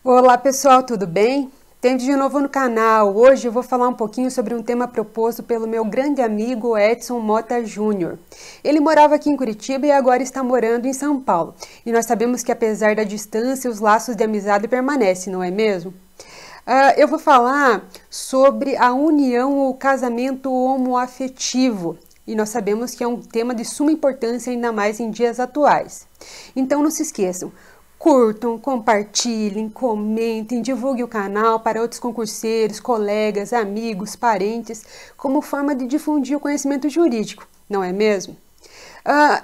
Olá pessoal, tudo bem? Temos de novo no canal. Hoje eu vou falar um pouquinho sobre um tema proposto pelo meu grande amigo Edson Mota Júnior. Ele morava aqui em Curitiba e agora está morando em São Paulo. E nós sabemos que apesar da distância, os laços de amizade permanecem, não é mesmo? Eu vou falar sobre a união ou casamento homoafetivo. E nós sabemos que é um tema de suma importância, ainda mais em dias atuais. Então não se esqueçam. Curtam, compartilhem, comentem, divulguem o canal para outros concurseiros, colegas, amigos, parentes, como forma de difundir o conhecimento jurídico, não é mesmo?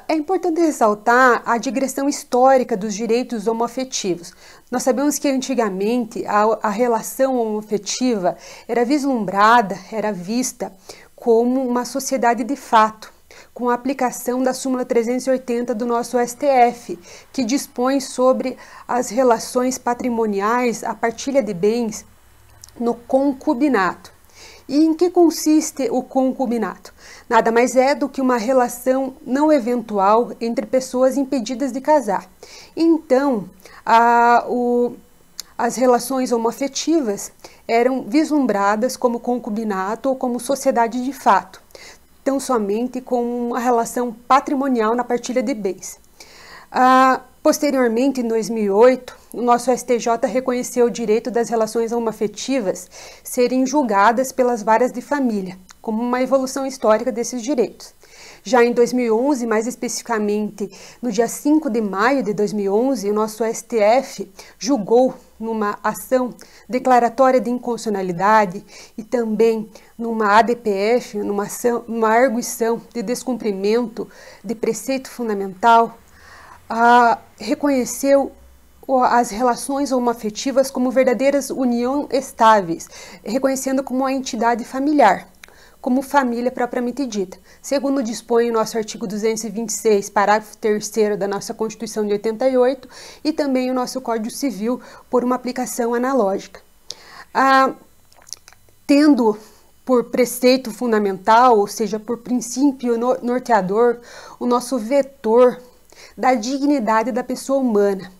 É importante ressaltar a digressão histórica dos direitos homoafetivos. Nós sabemos que antigamente a relação homoafetiva era vislumbrada, era vista como uma sociedade de fato, com a aplicação da súmula 380 do nosso STF, que dispõe sobre as relações patrimoniais, a partilha de bens no concubinato. E em que consiste o concubinato? Nada mais é do que uma relação não eventual entre pessoas impedidas de casar. Então, as relações homoafetivas eram vislumbradas como concubinato ou como sociedade de fato, tão somente com uma relação patrimonial na partilha de bens. Posteriormente, em 2008, o nosso STJ reconheceu o direito das relações homoafetivas serem julgadas pelas varas de família, como uma evolução histórica desses direitos. Já em 2011, mais especificamente no dia 5 de maio de 2011, o nosso STF julgou numa ação declaratória de inconstitucionalidade e também numa ADPF, numa arguição de descumprimento de preceito fundamental, reconheceu as relações homoafetivas como verdadeiras uniões estáveis, reconhecendo como uma entidade familiar, como família propriamente dita, segundo dispõe o nosso artigo 226, parágrafo 3º da nossa Constituição de 88 e também o nosso Código Civil por uma aplicação analógica. Tendo por preceito fundamental, ou seja, por princípio norteador, o nosso vetor da dignidade da pessoa humana.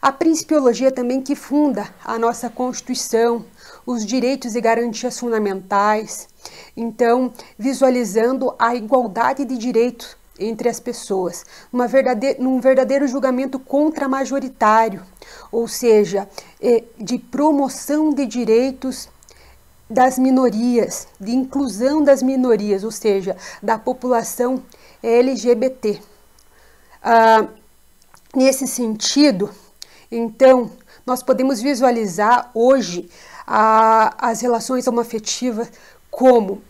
A principiologia também que funda a nossa Constituição, os direitos e garantias fundamentais, então visualizando a igualdade de direitos entre as pessoas, num verdadeiro julgamento contramajoritário, ou seja, de promoção de direitos das minorias, de inclusão das minorias, ou seja, da população LGBT. Nesse sentido, então, nós podemos visualizar hoje as relações homoafetivas como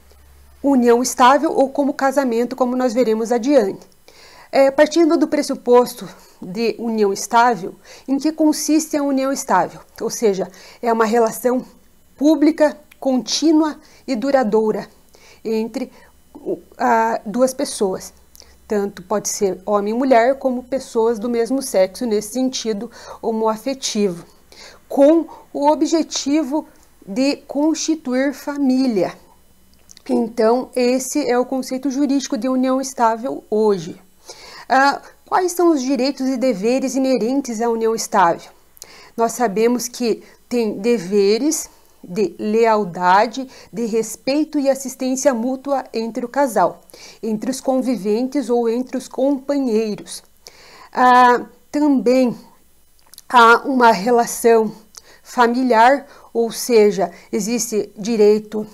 união estável ou como casamento, como nós veremos adiante. Partindo do pressuposto de união estável, em que consiste a união estável? Ou seja, é uma relação pública, contínua e duradoura entre duas pessoas. Tanto pode ser homem e mulher, como pessoas do mesmo sexo, nesse sentido homoafetivo, com o objetivo de constituir família. Então, esse é o conceito jurídico de união estável hoje. Quais são os direitos e deveres inerentes à união estável? Nós sabemos que tem deveres de lealdade, de respeito e assistência mútua entre o casal, entre os conviventes ou entre os companheiros. Também há uma relação familiar, ou seja, existe direitos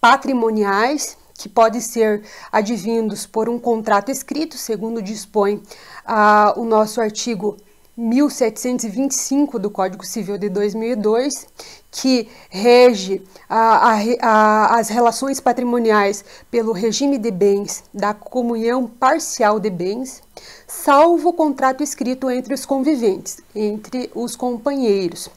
patrimoniais que podem ser advindos por um contrato escrito, segundo dispõe o nosso artigo 1725 do Código Civil de 2002, que rege as relações patrimoniais pelo regime de bens da comunhão parcial de bens, salvo o contrato escrito entre os conviventes, entre os companheiros.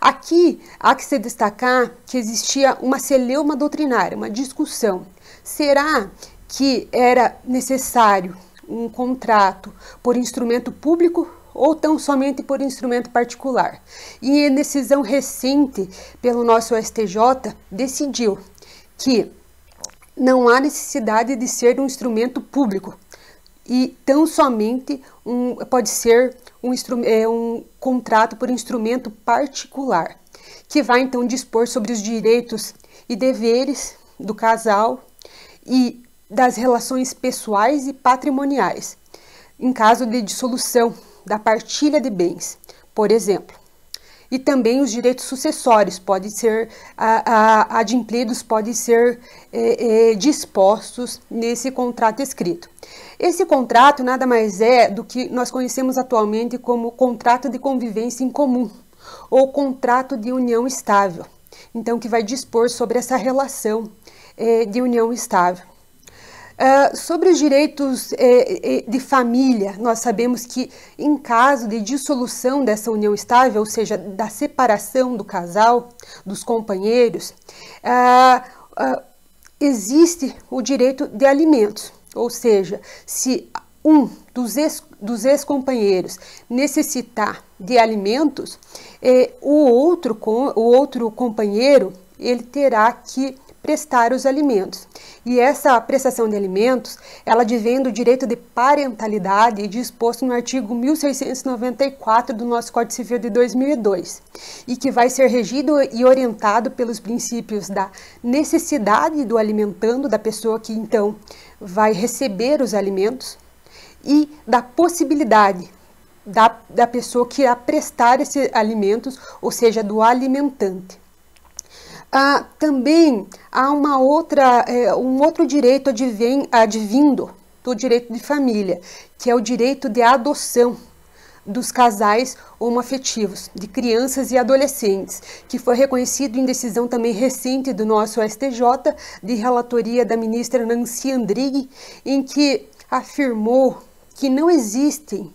Aqui há que se destacar que existia uma celeuma doutrinária, uma discussão. Será que era necessário um contrato por instrumento público ou tão somente por instrumento particular. E em decisão recente pelo nosso STJ, decidiu que não há necessidade de ser um instrumento público e tão somente pode ser um contrato por instrumento particular, que vai então dispor sobre os direitos e deveres do casal e das relações pessoais e patrimoniais, em caso de dissolução da partilha de bens, por exemplo. E também os direitos sucessórios podem ser adimplidos, podem ser dispostos nesse contrato escrito. Esse contrato nada mais é do que nós conhecemos atualmente como contrato de convivência em comum, ou contrato de união estável. Então, que vai dispor sobre essa relação de união estável. Sobre os direitos de família, nós sabemos que em caso de dissolução dessa união estável, ou seja, da separação do casal, dos companheiros, existe o direito de alimentos, ou seja, se um dos ex-companheiros necessitar de alimentos, o outro companheiro ele terá que prestar os alimentos. E essa prestação de alimentos, ela advém do direito de parentalidade disposto no artigo 1694 do nosso Código Civil de 2002, e que vai ser regido e orientado pelos princípios da necessidade do alimentando, da pessoa que então vai receber os alimentos, e da possibilidade da pessoa que irá prestar esses alimentos, ou seja, do alimentante. Também há um outro direito advindo do direito de família, que é o direito de adoção dos casais homoafetivos, de crianças e adolescentes, que foi reconhecido em decisão também recente do nosso STJ, de relatoria da ministra Nancy Andrighi, em que afirmou que não existem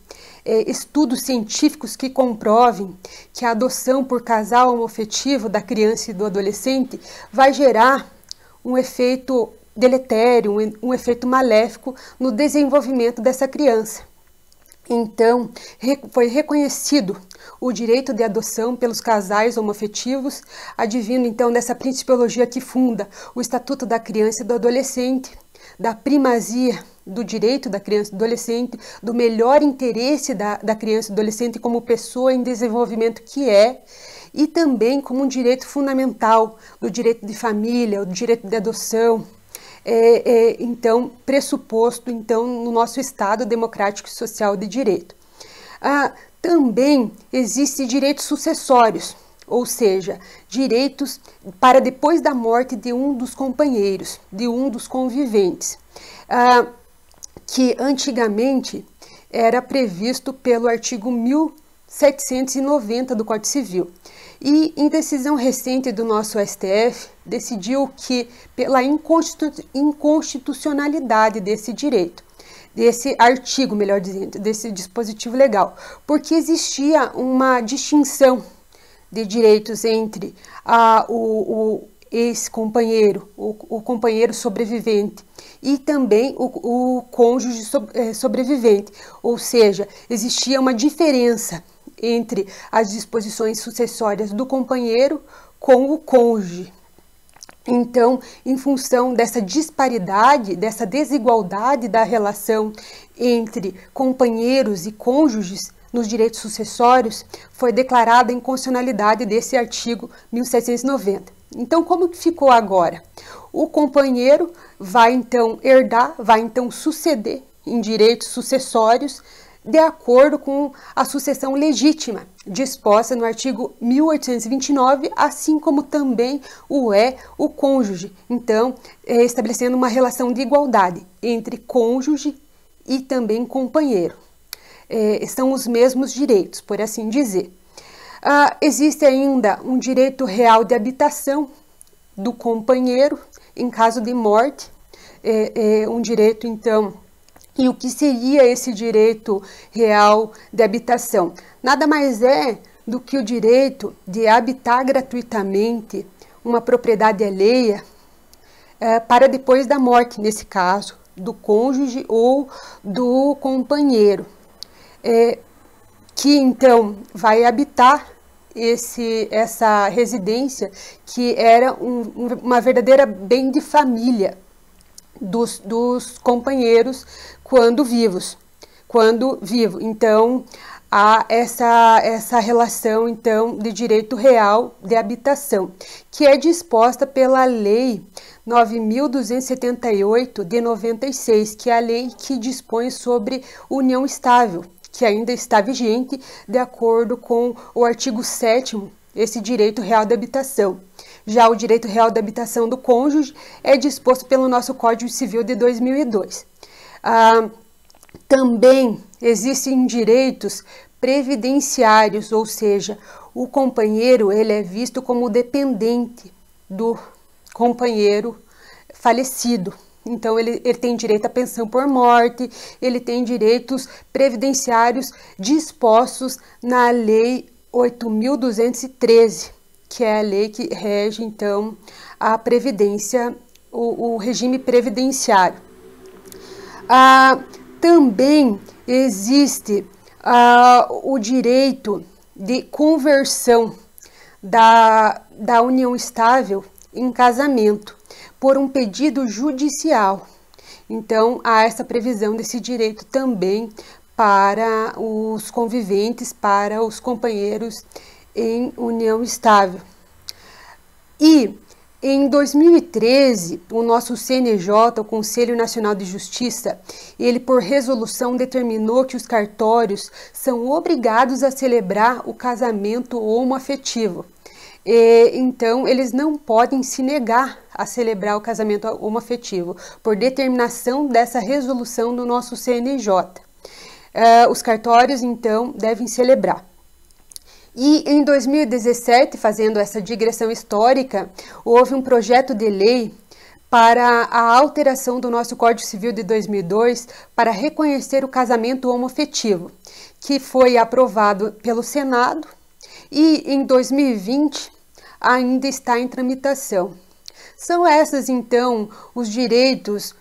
estudos científicos que comprovem que a adoção por casal homoafetivo da criança e do adolescente vai gerar um efeito deletério, um efeito maléfico no desenvolvimento dessa criança. Então, foi reconhecido o direito de adoção pelos casais homoafetivos, advindo então dessa principiologia que funda o Estatuto da Criança e do Adolescente, da primazia do direito da criança e do adolescente, do melhor interesse da criança e do adolescente como pessoa em desenvolvimento que e também como um direito fundamental do direito de família, o direito de adoção, então pressuposto então no nosso Estado democrático e social de direito. Também existem direitos sucessórios, ou seja, direitos para depois da morte de um dos companheiros, de um dos conviventes, que antigamente era previsto pelo artigo 1790 do Código Civil. E em decisão recente do nosso STF, decidiu que pela inconstitucionalidade desse direito, desse artigo, melhor dizendo, desse dispositivo legal, porque existia uma distinção de direitos entre o ex-companheiro, o companheiro sobrevivente e também o cônjuge sobrevivente, ou seja, existia uma diferença entre as disposições sucessórias do companheiro com o cônjuge. Então, em função dessa disparidade, dessa desigualdade da relação entre companheiros e cônjuges nos direitos sucessórios, foi declarada a inconstitucionalidade desse artigo 1790. Então, como que ficou agora? O companheiro vai então herdar, vai então suceder em direitos sucessórios de acordo com a sucessão legítima, disposta no artigo 1829, assim como também o cônjuge. Então, estabelecendo uma relação de igualdade entre cônjuge e também companheiro. São os mesmos direitos, por assim dizer. Existe ainda um direito real de habitação do companheiro em caso de morte, um direito, então. E o que seria esse direito real de habitação? Nada mais é do que o direito de habitar gratuitamente uma propriedade alheia para depois da morte, nesse caso, do cônjuge ou do companheiro. que então vai habitar essa residência, que era uma verdadeira bem de família dos companheiros quando vivos. Então, há essa relação então de direito real de habitação, que é disposta pela Lei 9.278 de 96, que é a lei que dispõe sobre união estável, que ainda está vigente de acordo com o artigo 7º, esse direito real de habitação. Já o direito real de habitação do cônjuge é disposto pelo nosso Código Civil de 2002. Também existem direitos previdenciários, ou seja, o companheiro ele é visto como dependente do companheiro falecido. Então, ele tem direito à pensão por morte, ele tem direitos previdenciários dispostos na Lei 8.213, que é a lei que rege, então, a previdência, o regime previdenciário. Também existe o direito de conversão da união estável em casamento por um pedido judicial. Então, há essa previsão desse direito também para os conviventes, para os companheiros em união estável. E em 2013, o nosso CNJ, o Conselho Nacional de Justiça, ele por resolução determinou que os cartórios são obrigados a celebrar o casamento homoafetivo. Então, eles não podem se negar a celebrar o casamento homoafetivo, por determinação dessa resolução do nosso CNJ. Os cartórios, então, devem celebrar. E em 2017, fazendo essa digressão histórica, houve um projeto de lei para a alteração do nosso Código Civil de 2002 para reconhecer o casamento homoafetivo, que foi aprovado pelo Senado e em 2020 ainda está em tramitação. São esses, então, os direitos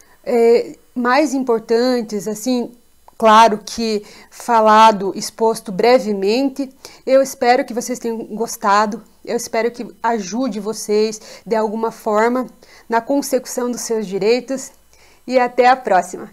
mais importantes, assim, claro que falado, exposto brevemente. Eu espero que vocês tenham gostado, eu espero que ajude vocês de alguma forma na consecução dos seus direitos e até a próxima!